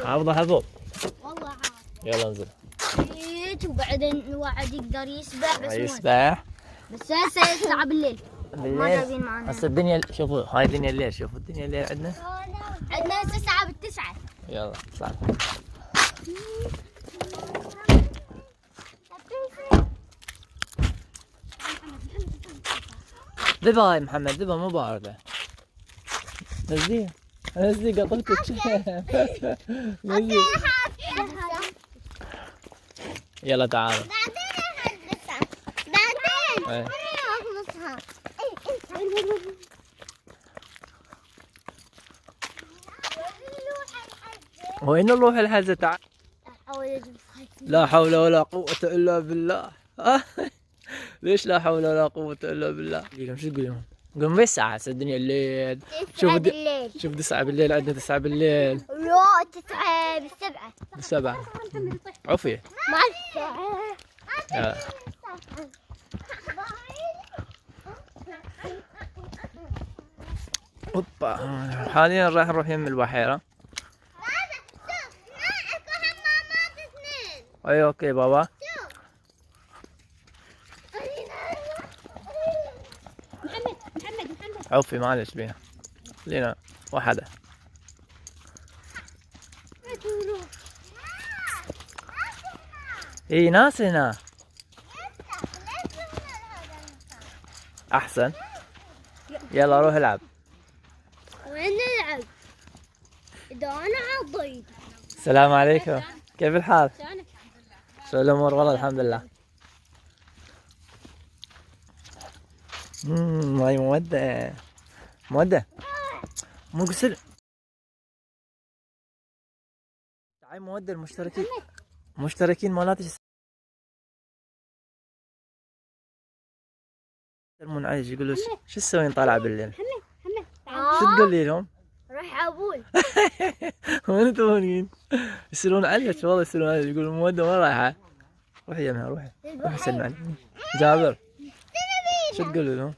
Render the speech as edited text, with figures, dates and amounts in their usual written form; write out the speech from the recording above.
عوضها فوق. والله عارف. يلا انزل. وبعدين الواحد يقدر يسبح بس يسبح بس هسه الساعه بالليل. ما جايبين معنا. هسه الدنيا شوفوا هاي الدنيا الليل. شوفوا الدنيا الليل عندنا. عندنا هسه الساعه بالتسعة. يلا اطلع. ذبها هاي محمد ذبها مو باردة. نزليها نزلي قطفتك. نزلي. يلا تعالوا. بعدين وين نروح الحزة؟ تعال. لا حول ولا قوة إلا بالله. ليش لا حول ولا قوة إلا بالله؟ قولي شو تقول لهم؟ قوم بالساعة هسه الدنيا الليل. شوف 9 بالليل عندنا 9 بالليل. لا 9 بالسبعة. بالسبعة. عفية. مع الساعة. اوبا حاليا راح نروح يم البحيرة. اي اوكي بابا. محمد عوفي معلش بيها. خلينا واحدة. اي ناس هنا. احسن. يلا روح العب. وين نلعب؟ إذا أنا عضيت. السلام عليكم. كيف الحال؟ شو الأمور؟ والله الحمد لله. هاي مودة. مودة. مو قصر. هاي مودة المشتركين. مشتركين مالاتي منعج يقولوا شو تسوين طالعة بالليل؟ شو تقولي لهم؟ روح أبول. وين تبونين؟ يصيرون عليك والله يصيرون عليك يقولون مودة وين رايحة؟ روحي يمها روحي. روحي سلمي علي. جابر. شو تقولوا لهم؟